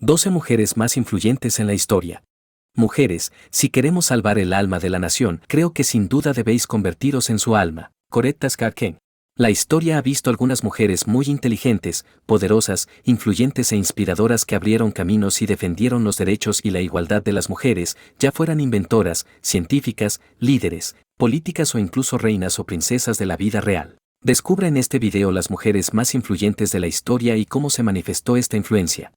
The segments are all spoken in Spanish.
12 mujeres más influyentes en la historia. Mujeres, si queremos salvar el alma de la nación, creo que sin duda debéis convertiros en su alma. Coretta Scott King. La historia ha visto algunas mujeres muy inteligentes, poderosas, influyentes e inspiradoras que abrieron caminos y defendieron los derechos y la igualdad de las mujeres, ya fueran inventoras, científicas, líderes, políticas o incluso reinas o princesas de la vida real. Descubre en este video las mujeres más influyentes de la historia y cómo se manifestó esta influencia.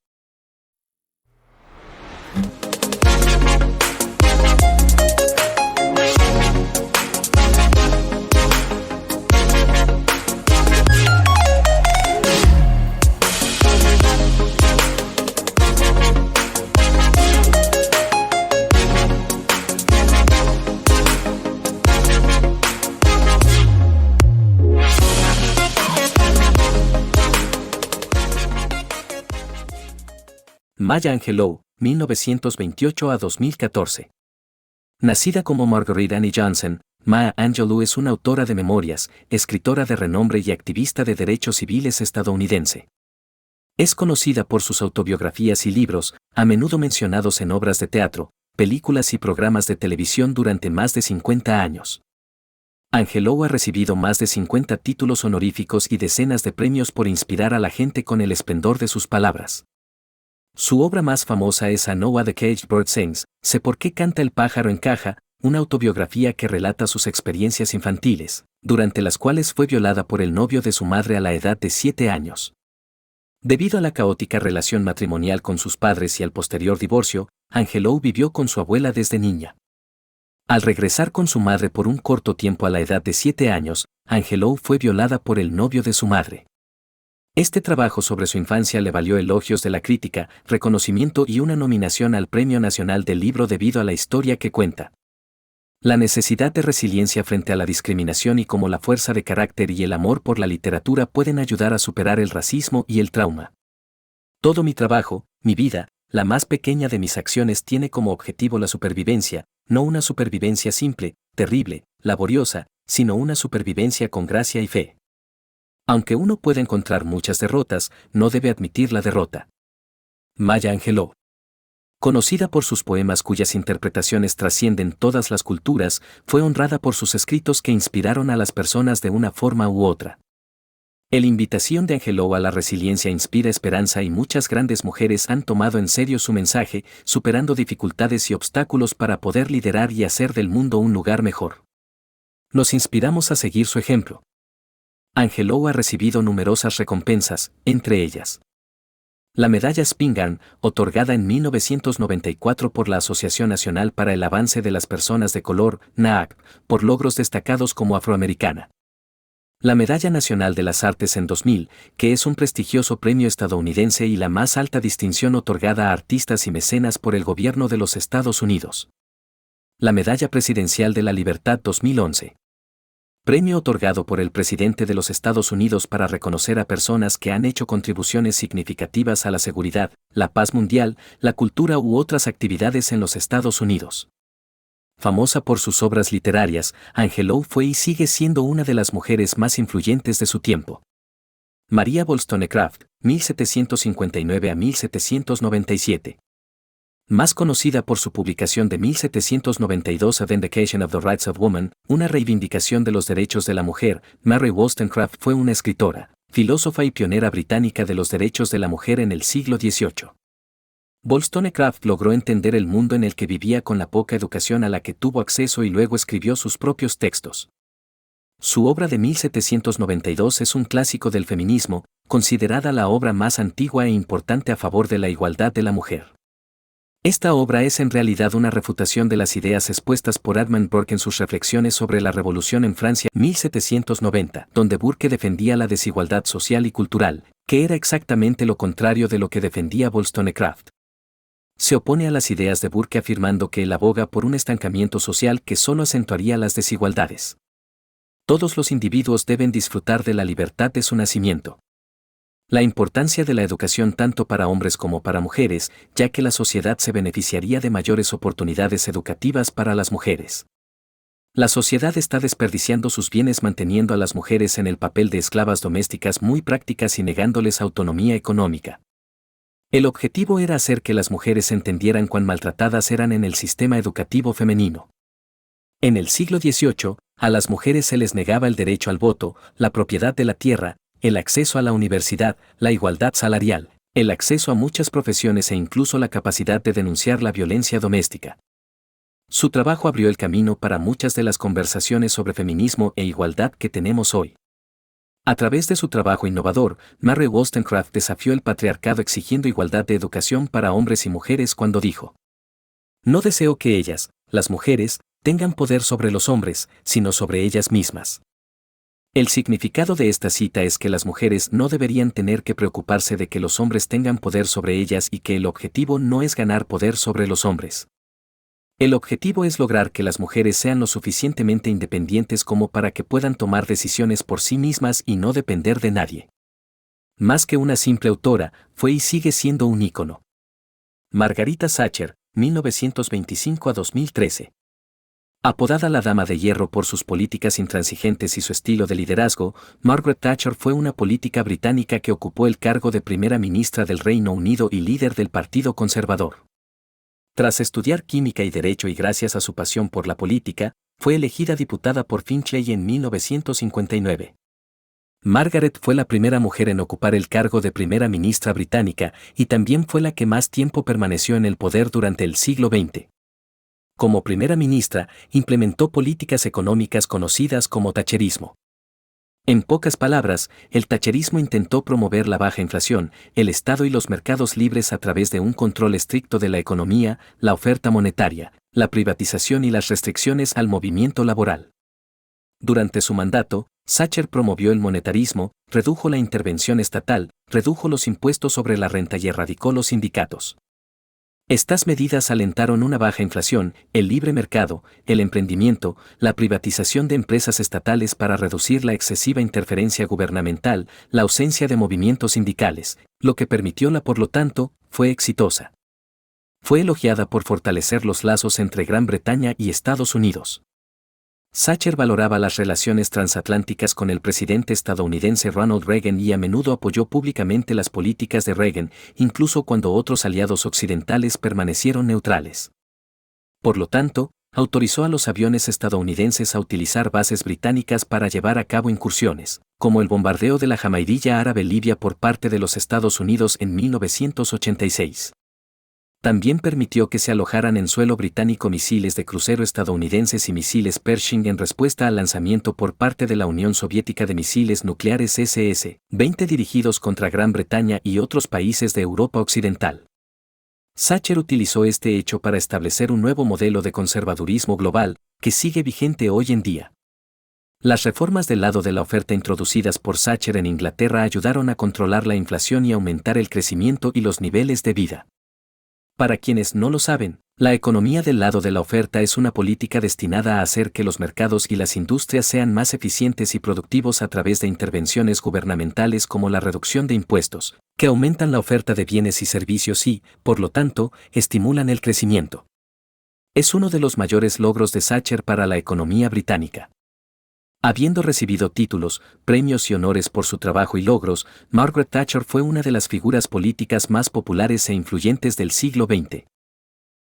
Maya Angelou, 1928 a 2014. Nacida como Marguerite Annie Johnson, Maya Angelou es una autora de memorias, escritora de renombre y activista de derechos civiles estadounidense. Es conocida por sus autobiografías y libros, a menudo mencionados en obras de teatro, películas y programas de televisión durante más de 50 años. Angelou ha recibido más de 50 títulos honoríficos y decenas de premios por inspirar a la gente con el esplendor de sus palabras. Su obra más famosa es I Know What the Caged Bird Sings, Sé por qué canta el pájaro en caja, una autobiografía que relata sus experiencias infantiles, durante las cuales fue violada por el novio de su madre a la edad de 7 años. Debido a la caótica relación matrimonial con sus padres y al posterior divorcio, Angelou vivió con su abuela desde niña. Al regresar con su madre por un corto tiempo a la edad de 7 años, Angelou fue violada por el novio de su madre. Este trabajo sobre su infancia le valió elogios de la crítica, reconocimiento y una nominación al Premio Nacional del Libro debido a la historia que cuenta. La necesidad de resiliencia frente a la discriminación y cómo la fuerza de carácter y el amor por la literatura pueden ayudar a superar el racismo y el trauma. Todo mi trabajo, mi vida, la más pequeña de mis acciones tiene como objetivo la supervivencia, no una supervivencia simple, terrible, laboriosa, sino una supervivencia con gracia y fe. Aunque uno puede encontrar muchas derrotas, no debe admitir la derrota. Maya Angelou. Conocida por sus poemas cuyas interpretaciones trascienden todas las culturas, fue honrada por sus escritos que inspiraron a las personas de una forma u otra. La invitación de Angelou a la resiliencia inspira esperanza y muchas grandes mujeres han tomado en serio su mensaje, superando dificultades y obstáculos para poder liderar y hacer del mundo un lugar mejor. Nos inspiramos a seguir su ejemplo. Angelou ha recibido numerosas recompensas, entre ellas la medalla Spingarn, otorgada en 1994 por la Asociación Nacional para el Avance de las Personas de Color, NAACP, por logros destacados como afroamericana. La Medalla Nacional de las Artes en 2000, que es un prestigioso premio estadounidense y la más alta distinción otorgada a artistas y mecenas por el gobierno de los Estados Unidos. La Medalla Presidencial de la Libertad 2011. Premio otorgado por el presidente de los Estados Unidos para reconocer a personas que han hecho contribuciones significativas a la seguridad, la paz mundial, la cultura u otras actividades en los Estados Unidos. Famosa por sus obras literarias, Angelou fue y sigue siendo una de las mujeres más influyentes de su tiempo. María Wollstonecraft, 1759 a 1797. Más conocida por su publicación de 1792 A Vindication of the Rights of Woman, una reivindicación de los derechos de la mujer, Mary Wollstonecraft fue una escritora, filósofa y pionera británica de los derechos de la mujer en el siglo XVIII. Wollstonecraft logró entender el mundo en el que vivía con la poca educación a la que tuvo acceso y luego escribió sus propios textos. Su obra de 1792 es un clásico del feminismo, considerada la obra más antigua e importante a favor de la igualdad de la mujer. Esta obra es en realidad una refutación de las ideas expuestas por Edmund Burke en sus reflexiones sobre la Revolución en Francia 1790, donde Burke defendía la desigualdad social y cultural, que era exactamente lo contrario de lo que defendía Wollstonecraft. Se opone a las ideas de Burke afirmando que él aboga por un estancamiento social que solo acentuaría las desigualdades. Todos los individuos deben disfrutar de la libertad de su nacimiento. La importancia de la educación tanto para hombres como para mujeres, ya que la sociedad se beneficiaría de mayores oportunidades educativas para las mujeres. La sociedad está desperdiciando sus bienes manteniendo a las mujeres en el papel de esclavas domésticas muy prácticas y negándoles autonomía económica. El objetivo era hacer que las mujeres entendieran cuán maltratadas eran en el sistema educativo femenino. En el siglo XVIII, a las mujeres se les negaba el derecho al voto, la propiedad de la tierra, el acceso a la universidad, la igualdad salarial, el acceso a muchas profesiones e incluso la capacidad de denunciar la violencia doméstica. Su trabajo abrió el camino para muchas de las conversaciones sobre feminismo e igualdad que tenemos hoy. A través de su trabajo innovador, Mary Wollstonecraft desafió el patriarcado exigiendo igualdad de educación para hombres y mujeres cuando dijo: "No deseo que ellas, las mujeres, tengan poder sobre los hombres, sino sobre ellas mismas". El significado de esta cita es que las mujeres no deberían tener que preocuparse de que los hombres tengan poder sobre ellas y que el objetivo no es ganar poder sobre los hombres. El objetivo es lograr que las mujeres sean lo suficientemente independientes como para que puedan tomar decisiones por sí mismas y no depender de nadie. Más que una simple autora, fue y sigue siendo un ícono. Margarita Thatcher, 1925 a 2013. Apodada la Dama de Hierro por sus políticas intransigentes y su estilo de liderazgo, Margaret Thatcher fue una política británica que ocupó el cargo de primera ministra del Reino Unido y líder del Partido Conservador. Tras estudiar química y derecho y gracias a su pasión por la política, fue elegida diputada por Finchley en 1959. Margaret fue la primera mujer en ocupar el cargo de primera ministra británica y también fue la que más tiempo permaneció en el poder durante el siglo XX. Como primera ministra, implementó políticas económicas conocidas como thatcherismo. En pocas palabras, el thatcherismo intentó promover la baja inflación, el Estado y los mercados libres a través de un control estricto de la economía, la oferta monetaria, la privatización y las restricciones al movimiento laboral. Durante su mandato, Thatcher promovió el monetarismo, redujo la intervención estatal, redujo los impuestos sobre la renta y erradicó los sindicatos. Estas medidas alentaron una baja inflación, el libre mercado, el emprendimiento, la privatización de empresas estatales para reducir la excesiva interferencia gubernamental, la ausencia de movimientos sindicales, lo que permitió por lo tanto, fue exitosa. Fue elogiada por fortalecer los lazos entre Gran Bretaña y Estados Unidos. Thatcher valoraba las relaciones transatlánticas con el presidente estadounidense Ronald Reagan y a menudo apoyó públicamente las políticas de Reagan, incluso cuando otros aliados occidentales permanecieron neutrales. Por lo tanto, autorizó a los aviones estadounidenses a utilizar bases británicas para llevar a cabo incursiones, como el bombardeo de la Jamaicilla árabe Libia por parte de los Estados Unidos en 1986. También permitió que se alojaran en suelo británico misiles de crucero estadounidenses y misiles Pershing en respuesta al lanzamiento por parte de la Unión Soviética de misiles nucleares SS-20 dirigidos contra Gran Bretaña y otros países de Europa Occidental. Thatcher utilizó este hecho para establecer un nuevo modelo de conservadurismo global, que sigue vigente hoy en día. Las reformas del lado de la oferta introducidas por Thatcher en Inglaterra ayudaron a controlar la inflación y aumentar el crecimiento y los niveles de vida. Para quienes no lo saben, la economía del lado de la oferta es una política destinada a hacer que los mercados y las industrias sean más eficientes y productivos a través de intervenciones gubernamentales como la reducción de impuestos, que aumentan la oferta de bienes y servicios y, por lo tanto, estimulan el crecimiento. Es uno de los mayores logros de Thatcher para la economía británica. Habiendo recibido títulos, premios y honores por su trabajo y logros, Margaret Thatcher fue una de las figuras políticas más populares e influyentes del siglo XX.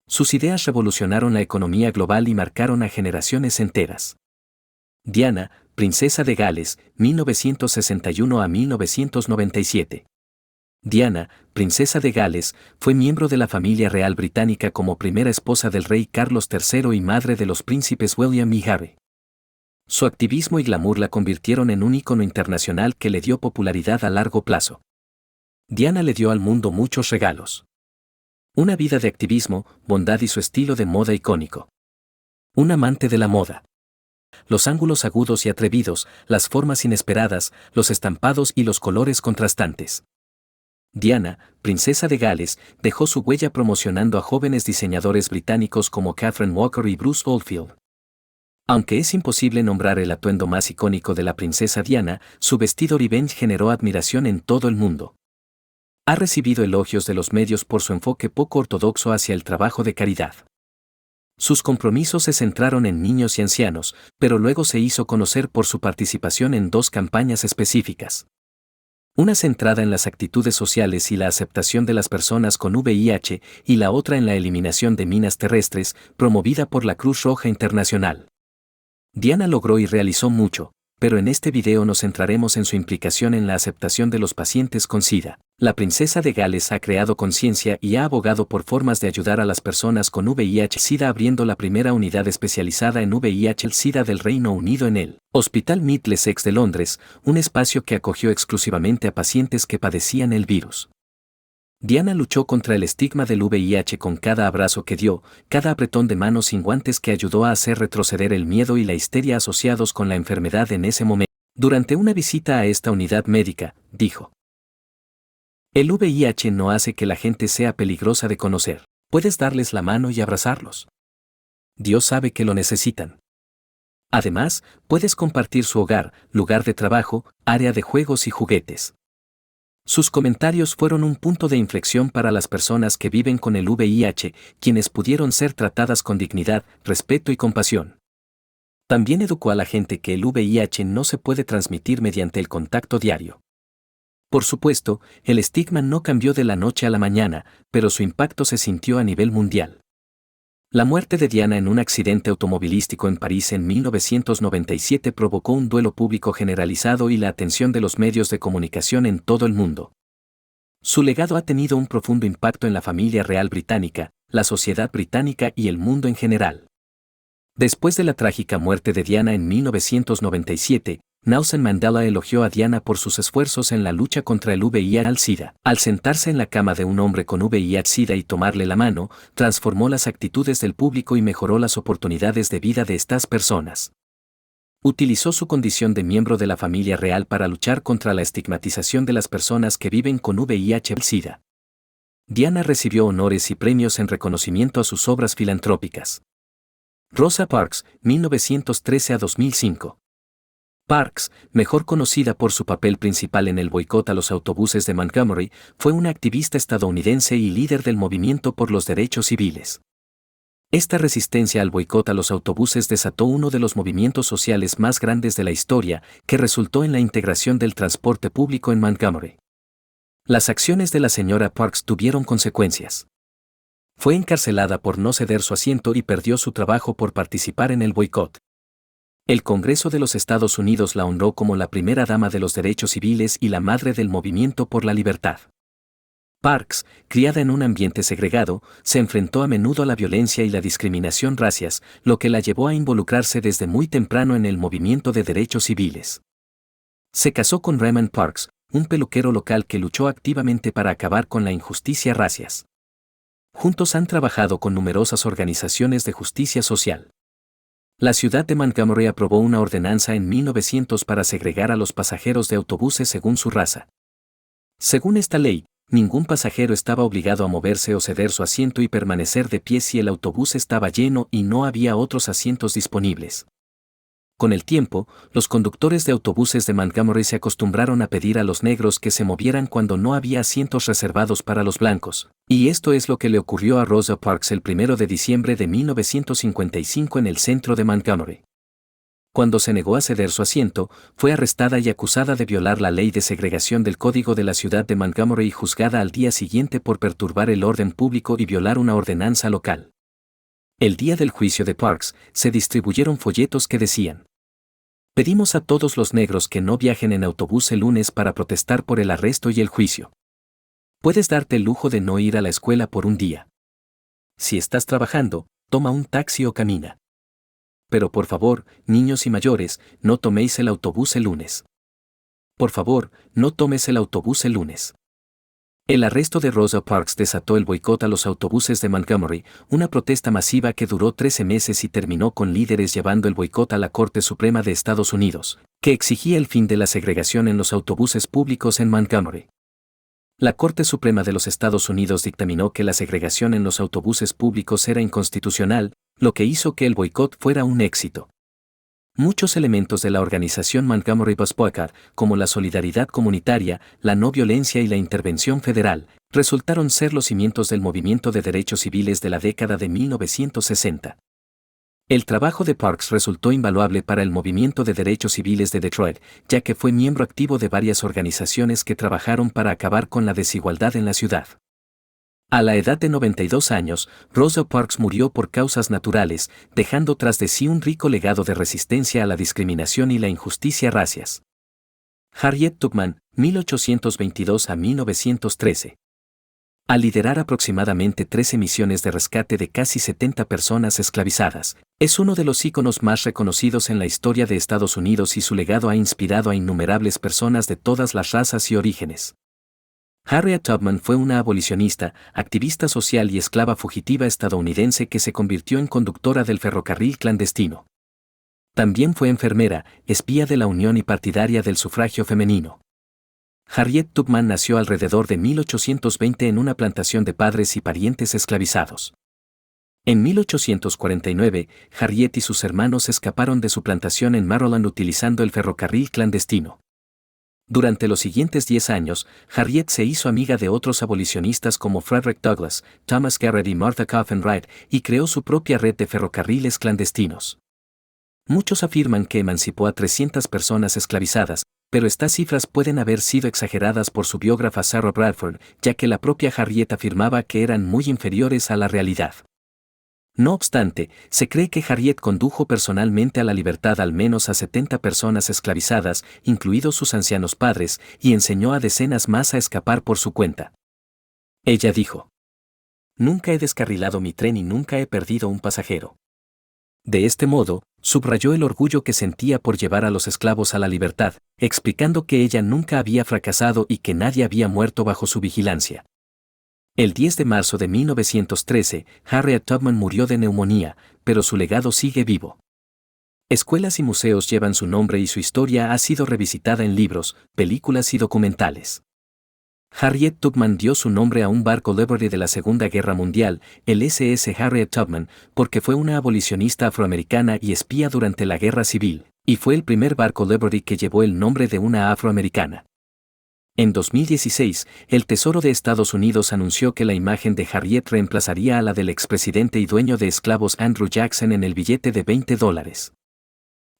Sus ideas revolucionaron la economía global y marcaron a generaciones enteras. Diana, princesa de Gales, 1961 a 1997. Diana, princesa de Gales, fue miembro de la familia real británica como primera esposa del rey Carlos III y madre de los príncipes William y Harry. Su activismo y glamour la convirtieron en un ícono internacional que le dio popularidad a largo plazo. Diana le dio al mundo muchos regalos. Una vida de activismo, bondad y su estilo de moda icónico. Un amante de la moda. Los ángulos agudos y atrevidos, las formas inesperadas, los estampados y los colores contrastantes. Diana, princesa de Gales, dejó su huella promocionando a jóvenes diseñadores británicos como Catherine Walker y Bruce Oldfield. Aunque es imposible nombrar el atuendo más icónico de la princesa Diana, su vestido Revenge generó admiración en todo el mundo. Ha recibido elogios de los medios por su enfoque poco ortodoxo hacia el trabajo de caridad. Sus compromisos se centraron en niños y ancianos, pero luego se hizo conocer por su participación en 2 campañas específicas. Una centrada en las actitudes sociales y la aceptación de las personas con VIH y la otra en la eliminación de minas terrestres, promovida por la Cruz Roja Internacional. Diana logró y realizó mucho, pero en este video nos centraremos en su implicación en la aceptación de los pacientes con SIDA. La princesa de Gales ha creado conciencia y ha abogado por formas de ayudar a las personas con VIH-Sida abriendo la primera unidad especializada en VIH-Sida del Reino Unido en el Hospital Middlesex de Londres, un espacio que acogió exclusivamente a pacientes que padecían el virus. Diana luchó contra el estigma del VIH con cada abrazo que dio, cada apretón de manos sin guantes que ayudó a hacer retroceder el miedo y la histeria asociados con la enfermedad en ese momento. Durante una visita a esta unidad médica, dijo: "El VIH no hace que la gente sea peligrosa de conocer. Puedes darles la mano y abrazarlos. Dios sabe que lo necesitan. Además, puedes compartir su hogar, lugar de trabajo, área de juegos y juguetes". Sus comentarios fueron un punto de inflexión para las personas que viven con el VIH, quienes pudieron ser tratadas con dignidad, respeto y compasión. También educó a la gente que el VIH no se puede transmitir mediante el contacto diario. Por supuesto, el estigma no cambió de la noche a la mañana, pero su impacto se sintió a nivel mundial. La muerte de Diana en un accidente automovilístico en París en 1997 provocó un duelo público generalizado y la atención de los medios de comunicación en todo el mundo. Su legado ha tenido un profundo impacto en la familia real británica, la sociedad británica y el mundo en general. Después de la trágica muerte de Diana en 1997, Nelson Mandela elogió a Diana por sus esfuerzos en la lucha contra el VIH-Sida. Al sentarse en la cama de un hombre con VIH-Sida y tomarle la mano, transformó las actitudes del público y mejoró las oportunidades de vida de estas personas. Utilizó su condición de miembro de la familia real para luchar contra la estigmatización de las personas que viven con VIH-Sida. Diana recibió honores y premios en reconocimiento a sus obras filantrópicas. Rosa Parks, 1913 a 2005. Parks, mejor conocida por su papel principal en el boicot a los autobuses de Montgomery, fue una activista estadounidense y líder del movimiento por los derechos civiles. Esta resistencia al boicot a los autobuses desató uno de los movimientos sociales más grandes de la historia, que resultó en la integración del transporte público en Montgomery. Las acciones de la señora Parks tuvieron consecuencias. Fue encarcelada por no ceder su asiento y perdió su trabajo por participar en el boicot. El Congreso de los Estados Unidos la honró como la primera dama de los derechos civiles y la madre del movimiento por la libertad. Parks, criada en un ambiente segregado, se enfrentó a menudo a la violencia y la discriminación racias, lo que la llevó a involucrarse desde muy temprano en el movimiento de derechos civiles. Se casó con Raymond Parks, un peluquero local que luchó activamente para acabar con la injusticia racias. Juntos han trabajado con numerosas organizaciones de justicia social. La ciudad de Montgomery aprobó una ordenanza en 1900 para segregar a los pasajeros de autobuses según su raza. Según esta ley, ningún pasajero estaba obligado a moverse o ceder su asiento y permanecer de pie si el autobús estaba lleno y no había otros asientos disponibles. Con el tiempo, los conductores de autobuses de Montgomery se acostumbraron a pedir a los negros que se movieran cuando no había asientos reservados para los blancos, y esto es lo que le ocurrió a Rosa Parks el 1 de diciembre de 1955 en el centro de Montgomery. Cuando se negó a ceder su asiento, fue arrestada y acusada de violar la ley de segregación del Código de la Ciudad de Montgomery y juzgada al día siguiente por perturbar el orden público y violar una ordenanza local. El día del juicio de Parks, se distribuyeron folletos que decían: "Pedimos a todos los negros que no viajen en autobús el lunes para protestar por el arresto y el juicio. Puedes darte el lujo de no ir a la escuela por un día. Si estás trabajando, toma un taxi o camina. Pero por favor, niños y mayores, no toméis el autobús el lunes. Por favor, no tomes el autobús el lunes". El arresto de Rosa Parks desató el boicot a los autobuses de Montgomery, una protesta masiva que duró 13 meses y terminó con líderes llevando el boicot a la Corte Suprema de Estados Unidos, que exigía el fin de la segregación en los autobuses públicos en Montgomery. La Corte Suprema de los Estados Unidos dictaminó que la segregación en los autobuses públicos era inconstitucional, lo que hizo que el boicot fuera un éxito. Muchos elementos de la organización Montgomery Bus Boycott, como la solidaridad comunitaria, la no violencia y la intervención federal, resultaron ser los cimientos del movimiento de derechos civiles de la década de 1960. El trabajo de Parks resultó invaluable para el movimiento de derechos civiles de Detroit, ya que fue miembro activo de varias organizaciones que trabajaron para acabar con la desigualdad en la ciudad. A la edad de 92 años, Rosa Parks murió por causas naturales, dejando tras de sí un rico legado de resistencia a la discriminación y la injusticia racias. Harriet Tubman, 1822 a 1913. Al liderar aproximadamente 13 misiones de rescate de casi 70 personas esclavizadas, es uno de los íconos más reconocidos en la historia de Estados Unidos y su legado ha inspirado a innumerables personas de todas las razas y orígenes. Harriet Tubman fue una abolicionista, activista social y esclava fugitiva estadounidense que se convirtió en conductora del ferrocarril clandestino. También fue enfermera, espía de la Unión y partidaria del sufragio femenino. Harriet Tubman nació alrededor de 1820 en una plantación de padres y parientes esclavizados. En 1849, Harriet y sus hermanos escaparon de su plantación en Maryland utilizando el ferrocarril clandestino. Durante los siguientes 10 años, Harriet se hizo amiga de otros abolicionistas como Frederick Douglass, Thomas Garrett y Martha Coffin Wright y creó su propia red de ferrocarriles clandestinos. Muchos afirman que emancipó a 300 personas esclavizadas, pero estas cifras pueden haber sido exageradas por su biógrafa Sarah Bradford, ya que la propia Harriet afirmaba que eran muy inferiores a la realidad. No obstante, se cree que Harriet condujo personalmente a la libertad al menos a 70 personas esclavizadas, incluidos sus ancianos padres, y enseñó a decenas más a escapar por su cuenta. Ella dijo: "Nunca he descarrilado mi tren y nunca he perdido un pasajero". De este modo, subrayó el orgullo que sentía por llevar a los esclavos a la libertad, explicando que ella nunca había fracasado y que nadie había muerto bajo su vigilancia. El 10 de marzo de 1913, Harriet Tubman murió de neumonía, pero su legado sigue vivo. Escuelas y museos llevan su nombre y su historia ha sido revisitada en libros, películas y documentales. Harriet Tubman dio su nombre a un barco Liberty de la Segunda Guerra Mundial, el SS Harriet Tubman, porque fue una abolicionista afroamericana y espía durante la Guerra Civil, y fue el primer barco Liberty que llevó el nombre de una afroamericana. En 2016, el Tesoro de Estados Unidos anunció que la imagen de Harriet reemplazaría a la del expresidente y dueño de esclavos Andrew Jackson en el billete de $20.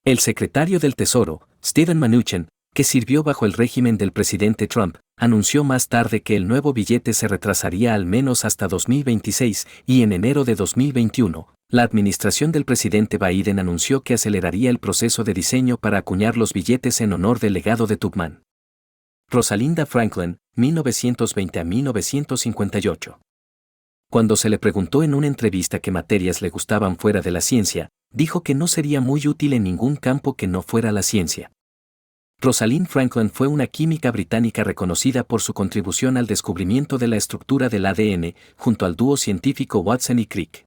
El secretario del Tesoro, Steven Mnuchin, que sirvió bajo el régimen del presidente Trump, anunció más tarde que el nuevo billete se retrasaría al menos hasta 2026 y en enero de 2021, la administración del presidente Biden anunció que aceleraría el proceso de diseño para acuñar los billetes en honor del legado de Tubman. Rosalinda Franklin, 1920 a 1958. Cuando se le preguntó en una entrevista qué materias le gustaban fuera de la ciencia, dijo que no sería muy útil en ningún campo que no fuera la ciencia. Rosalind Franklin fue una química británica reconocida por su contribución al descubrimiento de la estructura del ADN, junto al dúo científico Watson y Crick.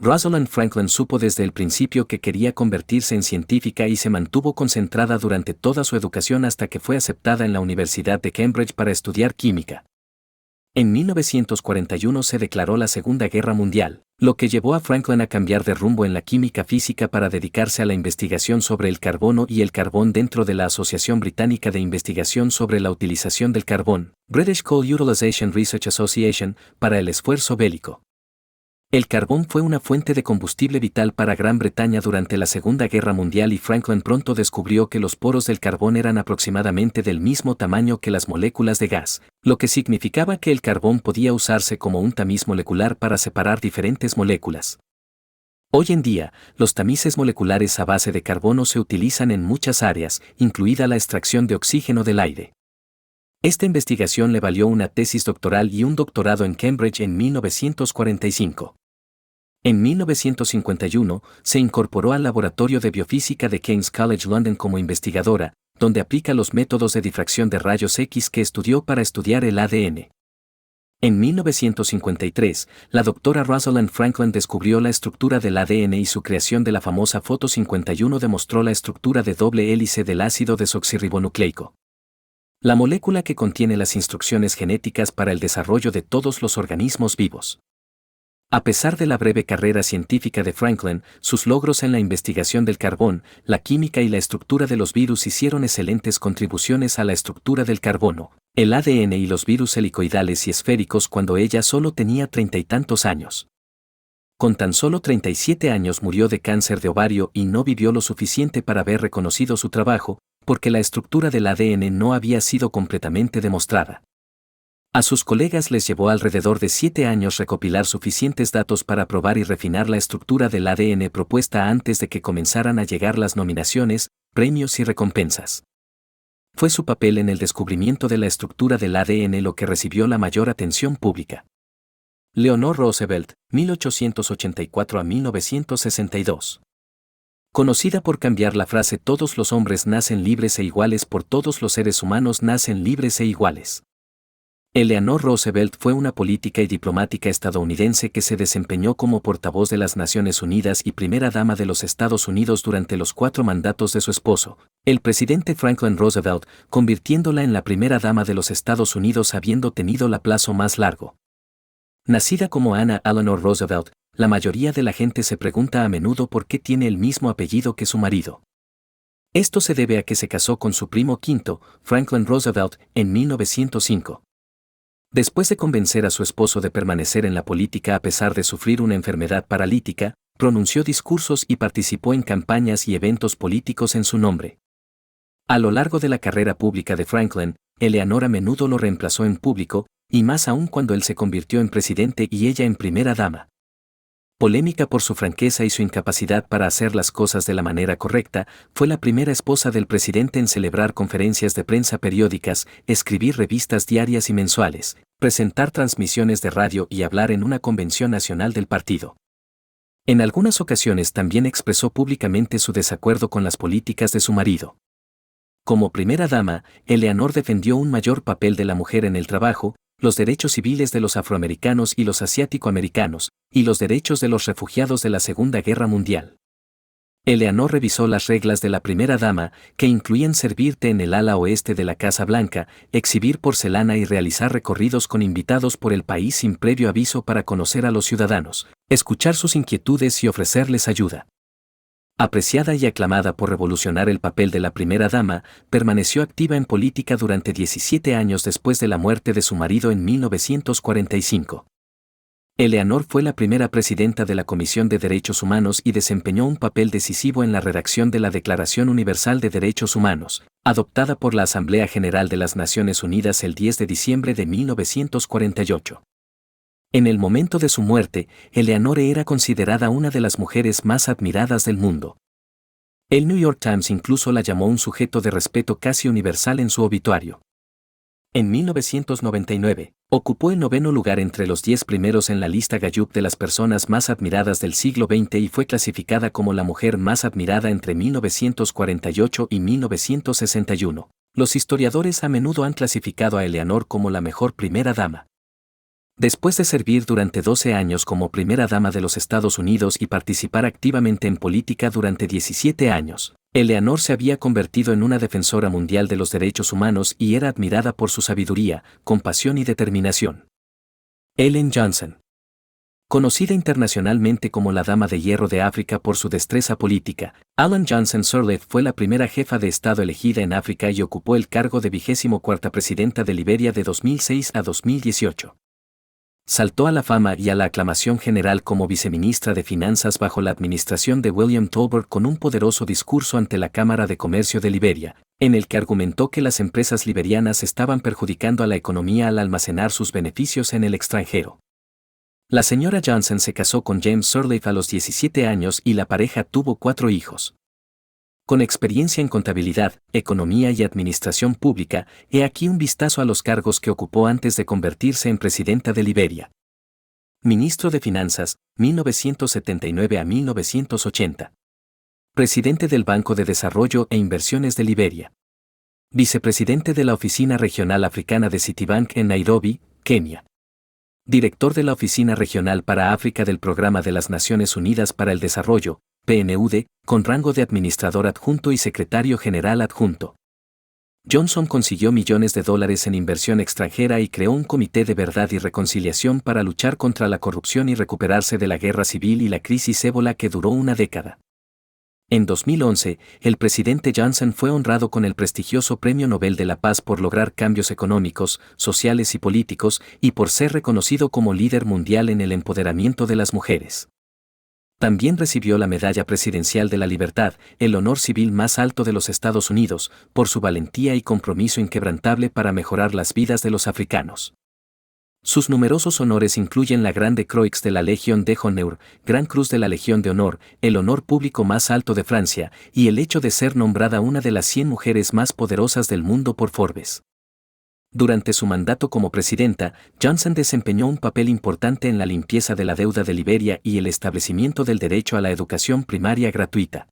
Rosalind Franklin supo desde el principio que quería convertirse en científica y se mantuvo concentrada durante toda su educación hasta que fue aceptada en la Universidad de Cambridge para estudiar química. En 1941 se declaró la Segunda Guerra Mundial, lo que llevó a Franklin a cambiar de rumbo en la química física para dedicarse a la investigación sobre el carbono y el carbón dentro de la Asociación Británica de Investigación sobre la Utilización del Carbón, British Coal Utilization Research Association, para el esfuerzo bélico. El carbón fue una fuente de combustible vital para Gran Bretaña durante la Segunda Guerra Mundial y Franklin pronto descubrió que los poros del carbón eran aproximadamente del mismo tamaño que las moléculas de gas, lo que significaba que el carbón podía usarse como un tamiz molecular para separar diferentes moléculas. Hoy en día, los tamices moleculares a base de carbono se utilizan en muchas áreas, incluida la extracción de oxígeno del aire. Esta investigación le valió una tesis doctoral y un doctorado en Cambridge en 1945. En 1951, se incorporó al Laboratorio de Biofísica de King's College London como investigadora, donde aplica los métodos de difracción de rayos X que estudió para estudiar el ADN. En 1953, la doctora Rosalind Franklin descubrió la estructura del ADN y su creación de la famosa foto 51 demostró la estructura de doble hélice del ácido desoxirribonucleico. La molécula que contiene las instrucciones genéticas para el desarrollo de todos los organismos vivos. A pesar de la breve carrera científica de Franklin, sus logros en la investigación del carbón, la química y la estructura de los virus hicieron excelentes contribuciones a la estructura del carbono, el ADN y los virus helicoidales y esféricos cuando ella solo tenía 30 y tantos años. Con tan solo 37 años murió de cáncer de ovario y no vivió lo suficiente para haber reconocido su trabajo, porque la estructura del ADN no había sido completamente demostrada. A sus colegas les llevó alrededor de 7 años recopilar suficientes datos para probar y refinar la estructura del ADN propuesta antes de que comenzaran a llegar las nominaciones, premios y recompensas. Fue su papel en el descubrimiento de la estructura del ADN lo que recibió la mayor atención pública. Leonor Roosevelt, 1884 a 1962. Conocida por cambiar la frase "todos los hombres nacen libres e iguales por todos los seres humanos nacen libres e iguales". Eleanor Roosevelt fue una política y diplomática estadounidense que se desempeñó como portavoz de las Naciones Unidas y primera dama de los Estados Unidos durante los 4 mandatos de su esposo, el presidente Franklin Roosevelt, convirtiéndola en la primera dama de los Estados Unidos habiendo tenido el plazo más largo. Nacida como Anna Eleanor Roosevelt, la mayoría de la gente se pregunta a menudo por qué tiene el mismo apellido que su marido. Esto se debe a que se casó con su primo quinto, Franklin Roosevelt, en 1905. Después de convencer a su esposo de permanecer en la política a pesar de sufrir una enfermedad paralítica, pronunció discursos y participó en campañas y eventos políticos en su nombre. A lo largo de la carrera pública de Franklin, Eleanor a menudo lo reemplazó en público, y más aún cuando él se convirtió en presidente y ella en primera dama. Polémica por su franqueza y su incapacidad para hacer las cosas de la manera correcta, fue la primera esposa del presidente en celebrar conferencias de prensa periódicas, escribir revistas diarias y mensuales, presentar transmisiones de radio y hablar en una convención nacional del partido. En algunas ocasiones también expresó públicamente su desacuerdo con las políticas de su marido. Como primera dama, Eleanor defendió un mayor papel de la mujer en el trabajo, los derechos civiles de los afroamericanos y los asiático-americanos, y los derechos de los refugiados de la Segunda Guerra Mundial. Eleanor revisó las reglas de la primera dama, que incluían servir té en el ala oeste de la Casa Blanca, exhibir porcelana y realizar recorridos con invitados por el país sin previo aviso para conocer a los ciudadanos, escuchar sus inquietudes y ofrecerles ayuda. Apreciada y aclamada por revolucionar el papel de la primera dama, permaneció activa en política durante 17 años después de la muerte de su marido en 1945. Eleanor fue la primera presidenta de la Comisión de Derechos Humanos y desempeñó un papel decisivo en la redacción de la Declaración Universal de Derechos Humanos, adoptada por la Asamblea General de las Naciones Unidas el 10 de diciembre de 1948. En el momento de su muerte, Eleanor era considerada una de las mujeres más admiradas del mundo. El New York Times incluso la llamó un sujeto de respeto casi universal en su obituario. En 1999, ocupó el 9º lugar entre los 10 primeros en la lista Gallup de las personas más admiradas del siglo XX y fue clasificada como la mujer más admirada entre 1948 y 1961. Los historiadores a menudo han clasificado a Eleanor como la mejor primera dama. Después de servir durante 12 años como primera dama de los Estados Unidos y participar activamente en política durante 17 años, Eleanor se había convertido en una defensora mundial de los derechos humanos y era admirada por su sabiduría, compasión y determinación. Ellen Johnson. Conocida internacionalmente como la Dama de Hierro de África por su destreza política, Ellen Johnson Sirleaf fue la primera jefa de Estado elegida en África y ocupó el cargo de 24ª presidenta de Liberia de 2006 a 2018. Saltó a la fama y a la aclamación general como viceministra de Finanzas bajo la administración de William Tolbert con un poderoso discurso ante la Cámara de Comercio de Liberia, en el que argumentó que las empresas liberianas estaban perjudicando a la economía al almacenar sus beneficios en el extranjero. La señora Johnson se casó con James Sirleaf a los 17 años y la pareja tuvo 4 hijos. Con experiencia en contabilidad, economía y administración pública, he aquí un vistazo a los cargos que ocupó antes de convertirse en presidenta de Liberia. Ministro de Finanzas, 1979 a 1980. Presidente del Banco de Desarrollo e Inversiones de Liberia. Vicepresidente de la Oficina Regional Africana de Citibank en Nairobi, Kenia. Director de la Oficina Regional para África del Programa de las Naciones Unidas para el Desarrollo, PNUD, con rango de administrador adjunto y secretario general adjunto. Johnson consiguió millones de dólares en inversión extranjera y creó un comité de verdad y reconciliación para luchar contra la corrupción y recuperarse de la guerra civil y la crisis ébola que duró una década. En 2011, el presidente Johnson fue honrado con el prestigioso Premio Nobel de la Paz por lograr cambios económicos, sociales y políticos, y por ser reconocido como líder mundial en el empoderamiento de las mujeres. También recibió la Medalla Presidencial de la Libertad, el honor civil más alto de los Estados Unidos, por su valentía y compromiso inquebrantable para mejorar las vidas de los africanos. Sus numerosos honores incluyen la Grande Croix de la Légion d'Honneur, Gran Cruz de la Legión de Honor, el honor público más alto de Francia, y el hecho de ser nombrada una de las 100 mujeres más poderosas del mundo por Forbes. Durante su mandato como presidenta, Johnson desempeñó un papel importante en la limpieza de la deuda de Liberia y el establecimiento del derecho a la educación primaria gratuita.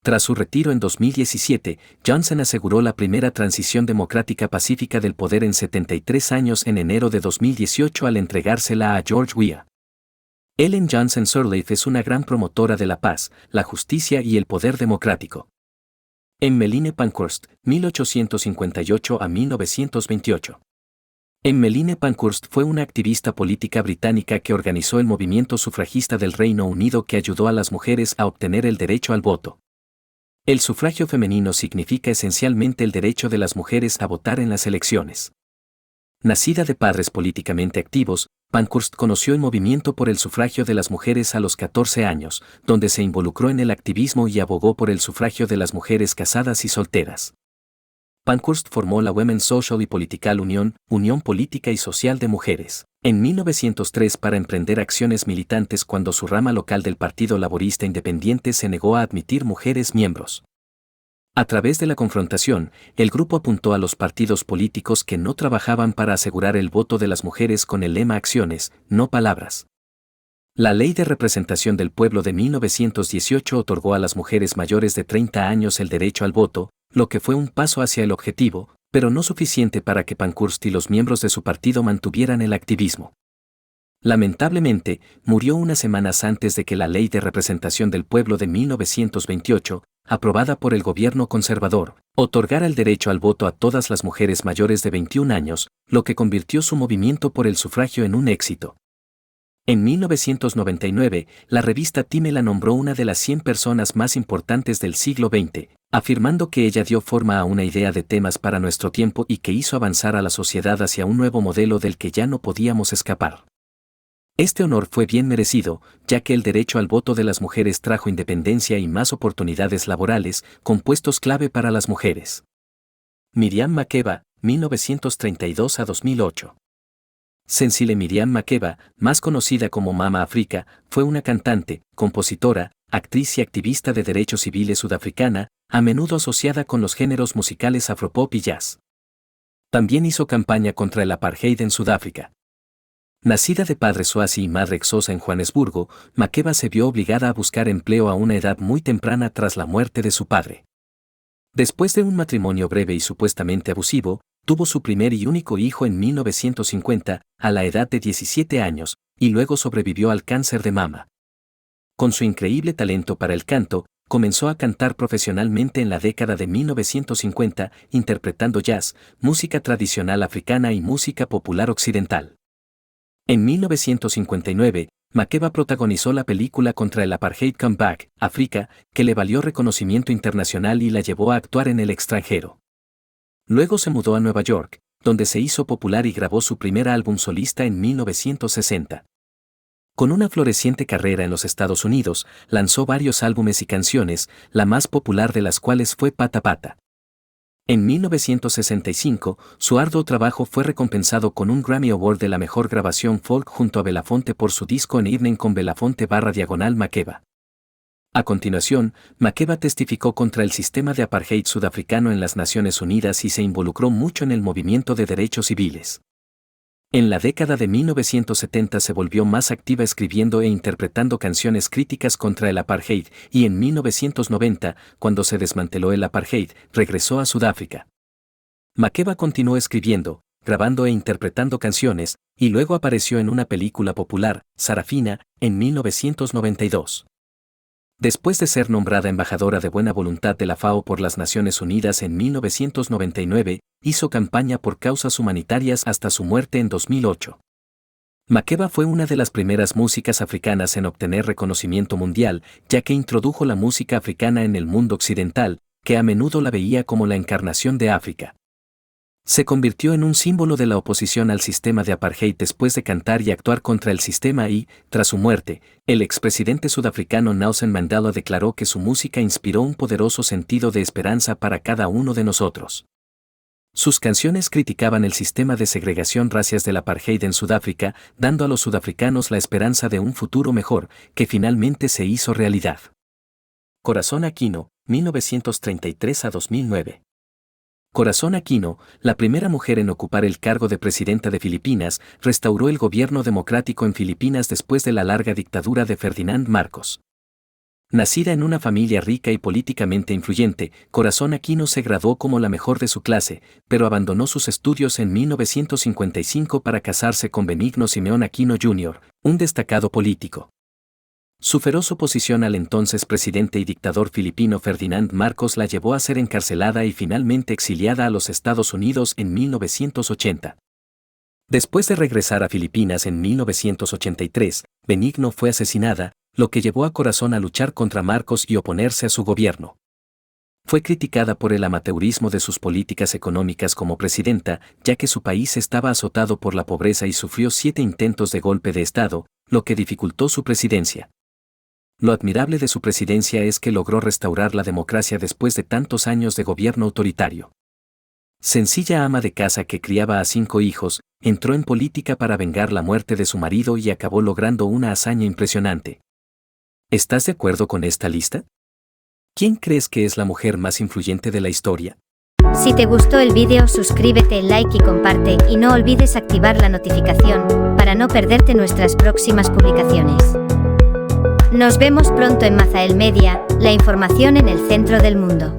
Tras su retiro en 2017, Johnson aseguró la primera transición democrática pacífica del poder en 73 años en enero de 2018 al entregársela a George Weah. Ellen Johnson Sirleaf es una gran promotora de la paz, la justicia y el poder democrático. Emmeline Pankhurst, 1858 a 1928. Emmeline Pankhurst fue una activista política británica que organizó el movimiento sufragista del Reino Unido que ayudó a las mujeres a obtener el derecho al voto. El sufragio femenino significa esencialmente el derecho de las mujeres a votar en las elecciones. Nacida de padres políticamente activos, Pankhurst conoció el movimiento por el sufragio de las mujeres a los 14 años, donde se involucró en el activismo y abogó por el sufragio de las mujeres casadas y solteras. Pankhurst formó la Women's Social y Political Union, Unión Política y Social de Mujeres, en 1903 para emprender acciones militantes cuando su rama local del Partido Laborista Independiente se negó a admitir mujeres miembros. A través de la confrontación, el grupo apuntó a los partidos políticos que no trabajaban para asegurar el voto de las mujeres con el lema Acciones, no palabras. La Ley de Representación del Pueblo de 1918 otorgó a las mujeres mayores de 30 años el derecho al voto, lo que fue un paso hacia el objetivo, pero no suficiente para que Pankhurst y los miembros de su partido mantuvieran el activismo. Lamentablemente, murió unas semanas antes de que la Ley de Representación del Pueblo de 1928, aprobada por el gobierno conservador, otorgara el derecho al voto a todas las mujeres mayores de 21 años, lo que convirtió su movimiento por el sufragio en un éxito. En 1999, la revista Time la nombró una de las 100 personas más importantes del siglo XX, afirmando que ella dio forma a una idea de temas para nuestro tiempo y que hizo avanzar a la sociedad hacia un nuevo modelo del que ya no podíamos escapar. Este honor fue bien merecido, ya que el derecho al voto de las mujeres trajo independencia y más oportunidades laborales, con puestos clave para las mujeres. Miriam Makeba, 1932 a 2008. Cecile Miriam Makeba, más conocida como Mama Africa, fue una cantante, compositora, actriz y activista de derechos civiles sudafricana, a menudo asociada con los géneros musicales afropop y jazz. También hizo campaña contra el apartheid en Sudáfrica. Nacida de padre Swazi y madre Xhosa en Johannesburgo, Makeba se vio obligada a buscar empleo a una edad muy temprana tras la muerte de su padre. Después de un matrimonio breve y supuestamente abusivo, tuvo su primer y único hijo en 1950, a la edad de 17 años, y luego sobrevivió al cáncer de mama. Con su increíble talento para el canto, comenzó a cantar profesionalmente en la década de 1950, interpretando jazz, música tradicional africana y música popular occidental. En 1959, Makeba protagonizó la película contra el apartheid Come Back, Africa, que le valió reconocimiento internacional y la llevó a actuar en el extranjero. Luego se mudó a Nueva York, donde se hizo popular y grabó su primer álbum solista en 1960. Con una floreciente carrera en los Estados Unidos, lanzó varios álbumes y canciones, la más popular de las cuales fue Pata Pata. En 1965, su arduo trabajo fue recompensado con un Grammy Award de la mejor grabación folk junto a Belafonte por su disco En Evening con Belafonte/Makeba. A continuación, Makeba testificó contra el sistema de apartheid sudafricano en las Naciones Unidas y se involucró mucho en el movimiento de derechos civiles. En la década de 1970 se volvió más activa escribiendo e interpretando canciones críticas contra el apartheid y en 1990, cuando se desmanteló el apartheid, regresó a Sudáfrica. Makeba continuó escribiendo, grabando e interpretando canciones, y luego apareció en una película popular, Sarafina, en 1992. Después de ser nombrada embajadora de buena voluntad de la FAO por las Naciones Unidas en 1999, hizo campaña por causas humanitarias hasta su muerte en 2008. Makeba fue una de las primeras músicas africanas en obtener reconocimiento mundial, ya que introdujo la música africana en el mundo occidental, que a menudo la veía como la encarnación de África. Se convirtió en un símbolo de la oposición al sistema de apartheid después de cantar y actuar contra el sistema y, tras su muerte, el expresidente sudafricano Nelson Mandela declaró que su música inspiró un poderoso sentido de esperanza para cada uno de nosotros. Sus canciones criticaban el sistema de segregación racial del apartheid en Sudáfrica, dando a los sudafricanos la esperanza de un futuro mejor, que finalmente se hizo realidad. Corazón Aquino, 1933 a 2009. Corazón Aquino, la primera mujer en ocupar el cargo de presidenta de Filipinas, restauró el gobierno democrático en Filipinas después de la larga dictadura de Ferdinand Marcos. Nacida en una familia rica y políticamente influyente, Corazón Aquino se graduó como la mejor de su clase, pero abandonó sus estudios en 1955 para casarse con Benigno Simeón Aquino Jr., un destacado político. Su feroz oposición al entonces presidente y dictador filipino Ferdinand Marcos la llevó a ser encarcelada y finalmente exiliada a los Estados Unidos en 1980. Después de regresar a Filipinas en 1983, Benigno fue asesinada, lo que llevó a Corazón a luchar contra Marcos y oponerse a su gobierno. Fue criticada por el amateurismo de sus políticas económicas como presidenta, ya que su país estaba azotado por la pobreza y sufrió 7 intentos de golpe de Estado, lo que dificultó su presidencia. Lo admirable de su presidencia es que logró restaurar la democracia después de tantos años de gobierno autoritario. Sencilla ama de casa que criaba a 5 hijos, entró en política para vengar la muerte de su marido y acabó logrando una hazaña impresionante. ¿Estás de acuerdo con esta lista? ¿Quién crees que es la mujer más influyente de la historia? Si te gustó el vídeo, suscríbete, like y comparte, y no olvides activar la notificación para no perderte nuestras próximas publicaciones. Nos vemos pronto en Mazael Media, la información en el centro del mundo.